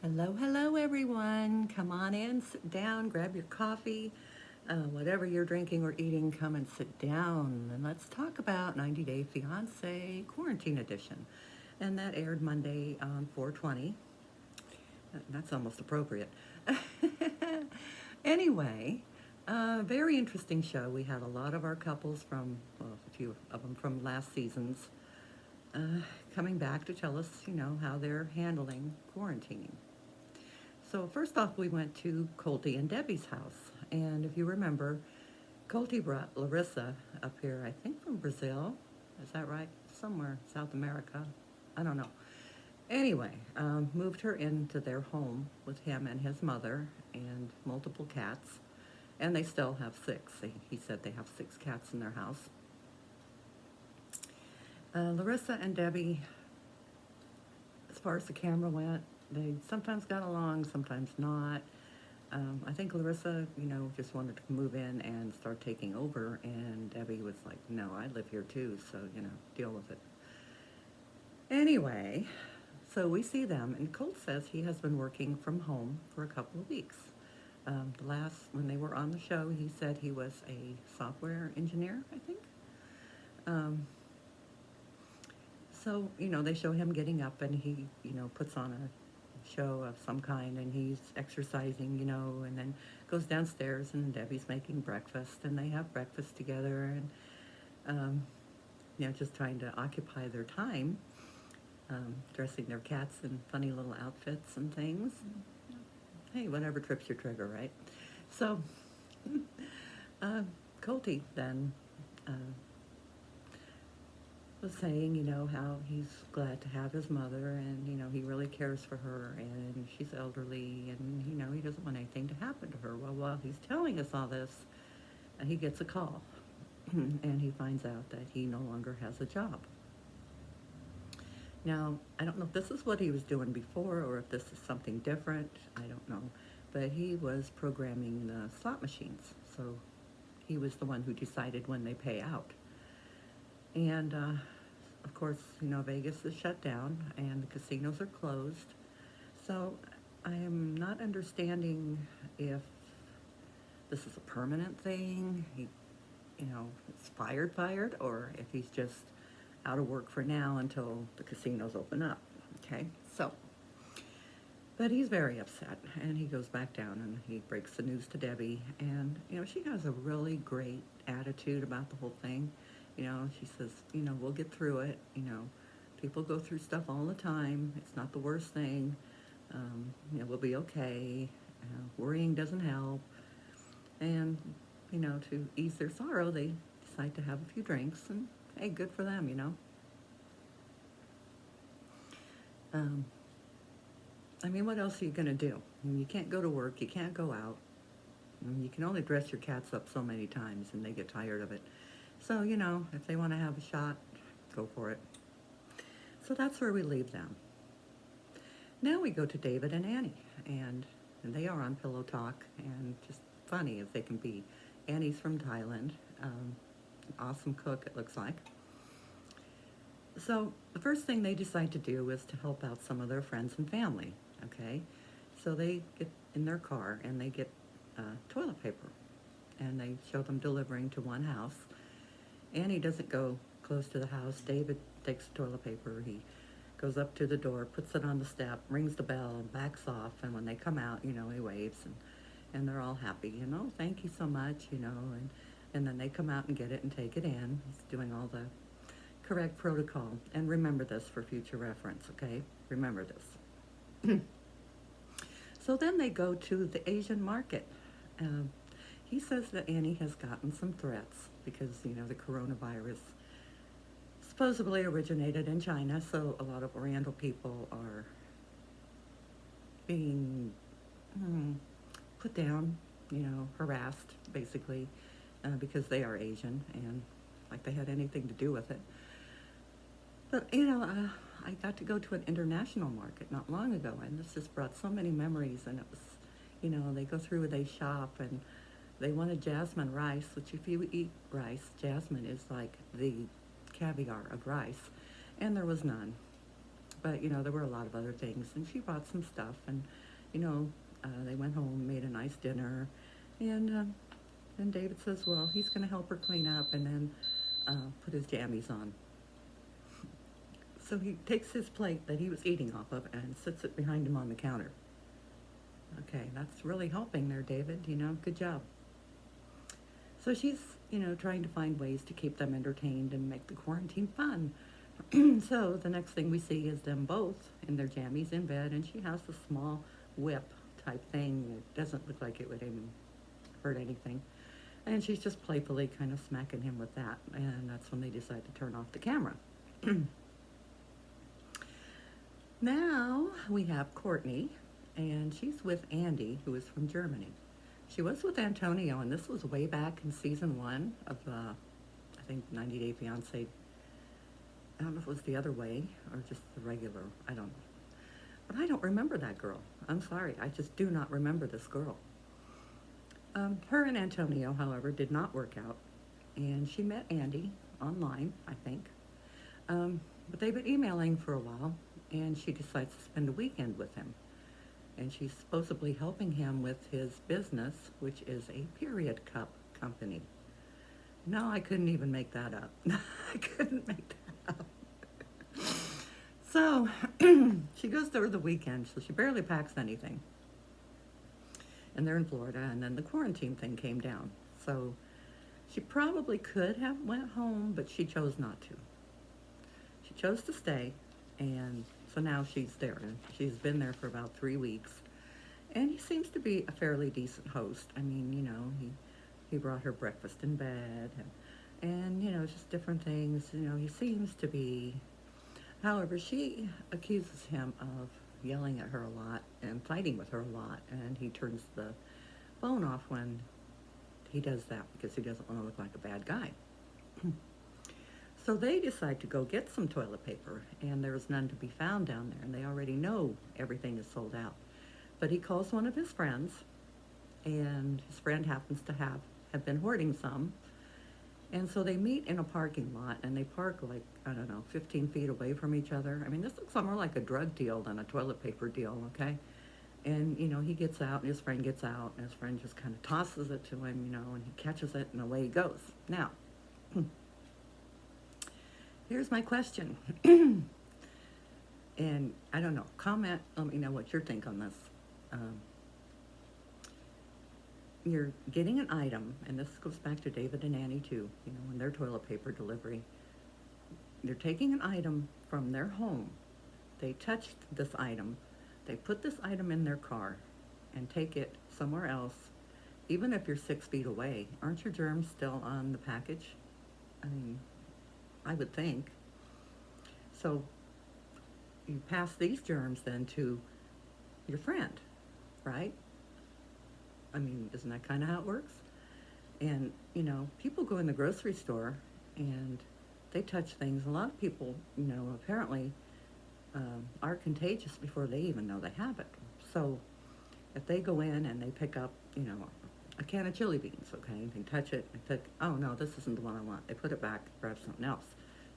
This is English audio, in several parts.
Hello, hello, everyone. Come on in, sit down, grab your coffee, whatever you're drinking or eating, come and sit down. And let's talk about 90 Day Fiancé Quarantine Edition. And that aired Monday on 4/20. That's almost appropriate. Anyway, very interesting show. We had a lot of our couples from, well, a few of them from last season's uh, coming back to tell us, how they're handling quarantining. So first off, we went to Colty and Debbie's house. And if you remember, Colty brought Larissa up here, I think from Brazil. Is that right? Somewhere South America. I don't know. Anyway, moved her into their home with him and his mother and multiple cats. And they still have six. He said they have six cats in their house. Larissa and Debbie, as far as the camera went, they sometimes got along, sometimes not. I think Larissa, just wanted to move in and start taking over, and Debbie was like, no, I live here too, so, deal with it. Anyway, so we see them, and Colt says he has been working from home for a couple of weeks. When they were on the show, he said he was a software engineer, I think. Um, so, they show him getting up, and he, puts on a show of some kind, and he's exercising, and then goes downstairs, and Debbie's making breakfast, and they have breakfast together, and, just trying to occupy their time, dressing their cats in funny little outfits and things. Hey, whatever trips your trigger, right? So, Colty then was saying, how he's glad to have his mother, and, he really cares for her, and she's elderly, and, he doesn't want anything to happen to her. Well, while he's telling us all this, he gets a call, and he finds out that he no longer has a job. Now, I don't know if this is what he was doing before or if this is something different. I don't know. But he was programming the slot machines, so he was the one who decided when they pay out. And, of course, Vegas is shut down and the casinos are closed. So I am not understanding if this is a permanent thing, it's fired, or if he's just out of work for now until the casinos open up, okay? So, but he's very upset, and he goes back down and he breaks the news to Debbie, and, she has a really great attitude about the whole thing. She says, we'll get through it. People go through stuff all the time. It's not the worst thing. We'll be okay. Worrying doesn't help. And, to ease their sorrow, they decide to have a few drinks, and hey, good for them, what else are you going to do? You can't go to work. You can't go out. You can only dress your cats up so many times, and they get tired of it. So, if they want to have a shot, go for it. So that's where we leave them. Now we go to David and Annie, and they are on Pillow Talk, and just funny as they can be. Annie's from Thailand, an awesome cook, it looks like. So the first thing they decide to do is to help out some of their friends and family, okay? So they get in their car, and they get toilet paper, and they show them delivering to one house. Annie doesn't go close to the house. David takes the toilet paper. He goes up to the door, puts it on the step, rings the bell, and backs off. And when they come out, he waves, and they're all happy, thank you so much, and then they come out and get it and take it in. He's doing all the correct protocol. And remember this for future reference, okay? Remember this. So then they go to the Asian market. He says that Annie has gotten some threats because, the coronavirus supposedly originated in China, so a lot of Oriental people are being put down, harassed, basically, because they are Asian and like they had anything to do with it. But, I got to go to an international market not long ago, and this just brought so many memories, and it was, they go through, they shop, and they wanted jasmine rice, which if you eat rice, jasmine is like the caviar of rice, and there was none. but, there were a lot of other things. And she brought some stuff, and, they went home, made a nice dinner, and David says, well, he's going to help her clean up and then put his jammies on. So he takes his plate that he was eating off of and sits it behind him on the counter. Okay, that's really helping there, David, good job. So she's, trying to find ways to keep them entertained and make the quarantine fun. So the next thing we see is them both in their jammies in bed, and she has a small whip type thing that doesn't look like it would even hurt anything. And she's just playfully kind of smacking him with that, and that's when they decide to turn off the camera. Now we have Courtney, and she's with Andy, who is from Germany. She was with Antonio, and this was way back in season 1 of, I think, 90 Day Fiancé. I don't know if it was the other way or just the regular. I don't know. But I don't remember that girl. I'm sorry. I just do not remember this girl. Her and Antonio, however, did not work out. And she met Andy online, I think. But they've been emailing for a while, and she decides to spend a weekend with him. And she's supposedly helping him with his business, which is a period cup company. No, I couldn't even make that up. I couldn't make that up. So she goes there the weekend, so she barely packs anything. And they're in Florida, and then the quarantine thing came down. So she probably could have went home, but she chose not to. She chose to stay, and so now she's there, and she's been there for about 3 weeks. And he seems to be a fairly decent host. I mean, he brought her breakfast in bed, and just different things. He seems to be. However, she accuses him of yelling at her a lot and fighting with her a lot, and he turns the phone off when he does that because he doesn't want to look like a bad guy. So they decide to go get some toilet paper, and there's none to be found down there, and they already know everything is sold out. But he calls one of his friends, and his friend happens to have been hoarding some, and so they meet in a parking lot, and they park like, 15 feet away from each other. I mean, this looks more like a drug deal than a toilet paper deal, okay? And, he gets out, and his friend gets out, and his friend just kind of tosses it to him, and he catches it, and away he goes. Now, here's my question. And I don't know, comment, let me know what you think on this. You're getting an item, and this goes back to David and Annie too, and their toilet paper delivery. They're taking an item from their home. They touched this item. They put this item in their car and take it somewhere else. Even if you're 6 feet away, aren't your germs still on the package? I mean, I would think. So you pass these germs then to your friend, right? I mean, isn't that kind of how it works? And, people go in the grocery store and they touch things. A lot of people, apparently are contagious before they even know they have it. So if they go in and they pick up, a can of chili beans, okay, they touch it and think, oh no, this isn't the one I want. They put it back, grab something else.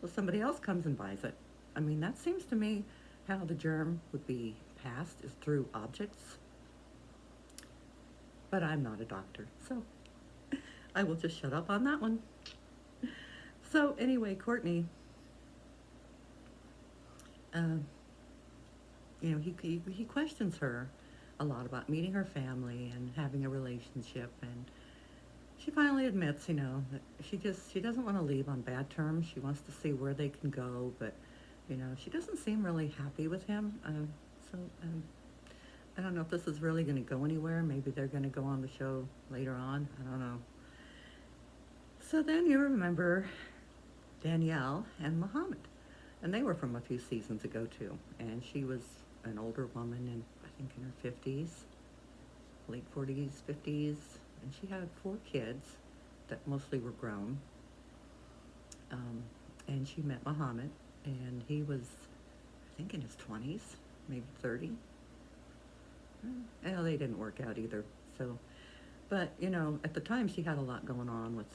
So somebody else comes and buys it. I mean, that seems to me how the germ would be passed is through objects. But I'm not a doctor, so I will just shut up on that one. So anyway, Courtney, he questions her a lot about meeting her family and having a relationship, and she finally admits, that she doesn't want to leave on bad terms. She wants to see where they can go, but she doesn't seem really happy with him. I don't know if this is really going to go anywhere. Maybe they're going to go on the show later on. I don't know. So then you remember Danielle and Muhammad. And they were from a few seasons ago too. And she was an older woman, and I think in her 50s, late 40s, 50s. And she had 4 kids that mostly were grown. And she met Muhammad, and he was, I think, in his 20s, maybe 30. Well, they didn't work out either. So, but at the time she had a lot going on with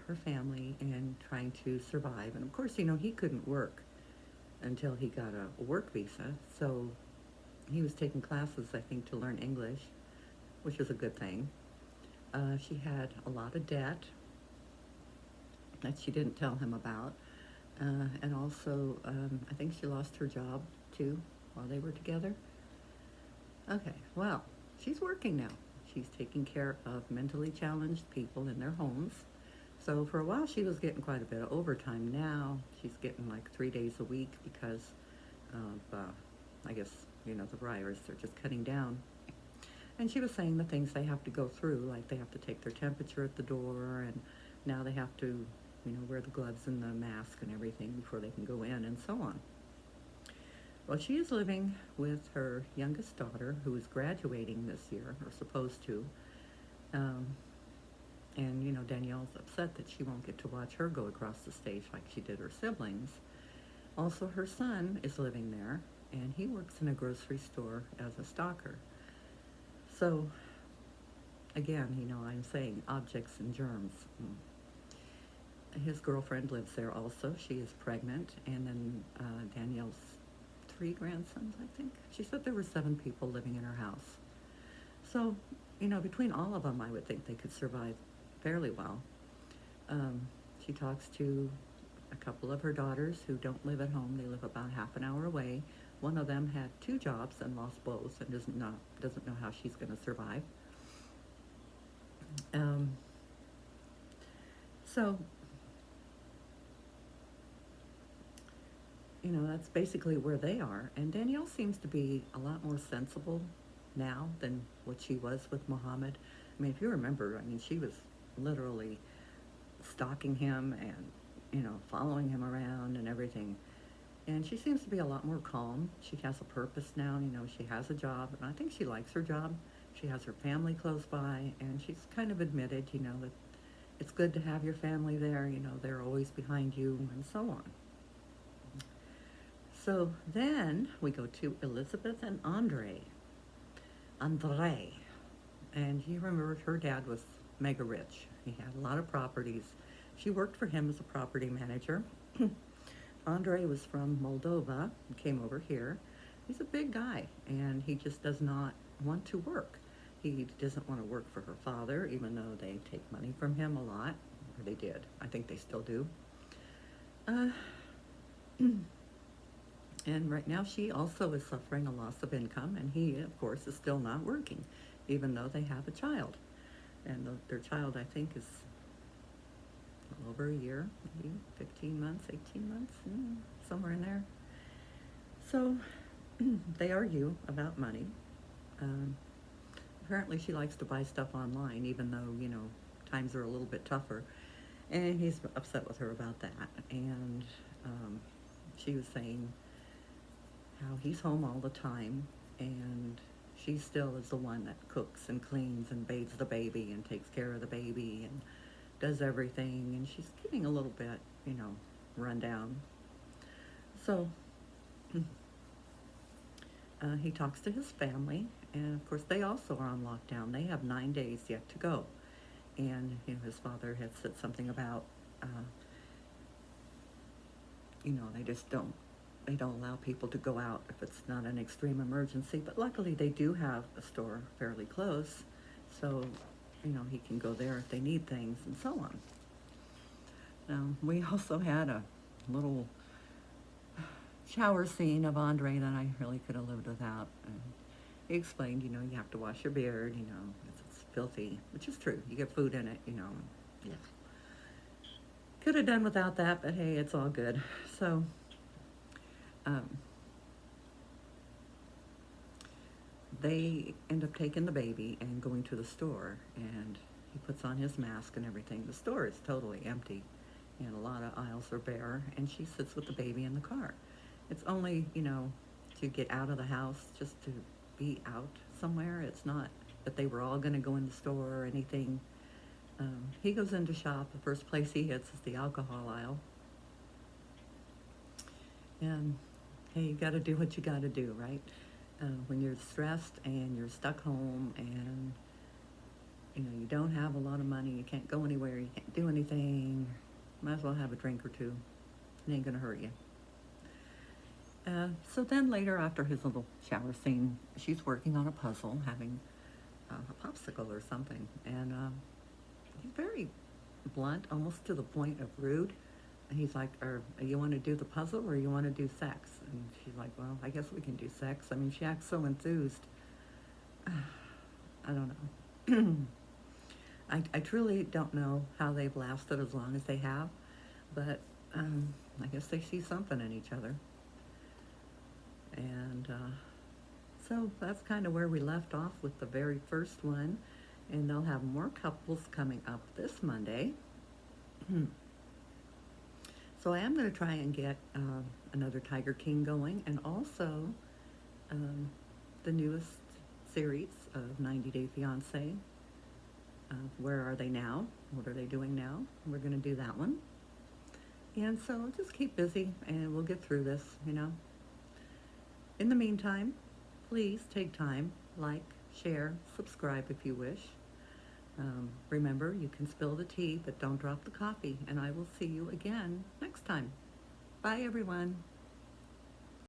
her family and trying to survive. And of course, he couldn't work until he got a work visa. So he was taking classes, I think, to learn English, which is a good thing. She had a lot of debt that she didn't tell him about. And also, I think she lost her job too while they were together. Okay, well, she's working now. She's taking care of mentally challenged people in their homes. So for a while, she was getting quite a bit of overtime. Now she's getting like 3 days a week because of, I guess, the virus. They're just cutting down. And she was saying the things they have to go through, like they have to take their temperature at the door, and now they have to, wear the gloves and the mask and everything before they can go in, and so on. Well, she is living with her youngest daughter, who is graduating this year, or supposed to. And, Danielle's upset that she won't get to watch her go across the stage like she did her siblings. Also, her son is living there, and he works in a grocery store as a stocker. So, again, I'm saying objects and germs. His girlfriend lives there also. She is pregnant, and then Danielle's 3 grandsons, I think. She said there were 7 people living in her house. So, between all of them, I would think they could survive fairly well. She talks to a couple of her daughters who don't live at home. They live about half an hour away. One of them had 2 jobs and lost both and doesn't know how she's going to survive. So, that's basically where they are. And Danielle seems to be a lot more sensible now than what she was with Muhammad. I mean, if you remember, she was literally stalking him and, following him around and everything. And she seems to be a lot more calm. She has a purpose now, she has a job, and I think she likes her job. She has her family close by, and she's kind of admitted, that it's good to have your family there, they're always behind you, and so on. So then we go to Elizabeth and Andre. And you remember her dad was mega rich. He had a lot of properties. She worked for him as a property manager. Andre was from Moldova and came over here. He's a big guy, and he just does not want to work. He doesn't want to work for her father, even though they take money from him a lot. Or they did. I think they still do. And right now she also is suffering a loss of income, and he, of course, is still not working, even though they have a child. And their child, I think, is over a year, maybe 15 months, 18 months, somewhere in there. So they argue about money. Apparently she likes to buy stuff online, even though, times are a little bit tougher. And he's upset with her about that. And she was saying how he's home all the time, and she still is the one that cooks and cleans and bathes the baby and takes care of the baby and does everything, and she's getting a little bit, run down. So he talks to his family, and of course they also are on lockdown. They have 9 days yet to go. And, his father had said something about, they don't allow people to go out if it's not an extreme emergency. But luckily they do have a store fairly close, so, he can go there if they need things and so on. Now, we also had a little shower scene of Andre that I really could have lived without. And he explained, you have to wash your beard, it's filthy, which is true. You get food in it, yeah. Could have done without that, but hey, it's all good. So, they end up taking the baby and going to the store, and he puts on his mask and everything. The store is totally empty, and a lot of aisles are bare, and she sits with the baby in the car. It's only, to get out of the house, just to be out somewhere. It's not that they were all going to go in the store or anything. He goes in to shop. The first place he hits is the alcohol aisle. And, hey, you got to do what you got to do, right? When you're stressed and you're stuck home and, you don't have a lot of money, you can't go anywhere, you can't do anything, might as well have a drink or two. It ain't going to hurt you. So then later, after his little shower scene, she's working on a puzzle, having a popsicle or something, and he's very blunt, almost to the point of rude. And he's like, "Or you want to do the puzzle, or you want to do sex?" And she's like, "Well, I guess we can do sex." I mean, she acts so enthused. I don't know. I truly don't know how they've lasted as long as they have, but I guess they see something in each other. And so that's kind of where we left off with the very first one. And they'll have more couples coming up this Monday. So I am going to try and get another Tiger King going, and also the newest series of 90 Day Fiancé. Where are they now? What are they doing now? We're going to do that one. And so just keep busy and we'll get through this, you know. In the meantime, please take time, like, share, subscribe if you wish. Remember, you can spill the tea, but don't drop the coffee. And I will see you again next time. Bye, everyone.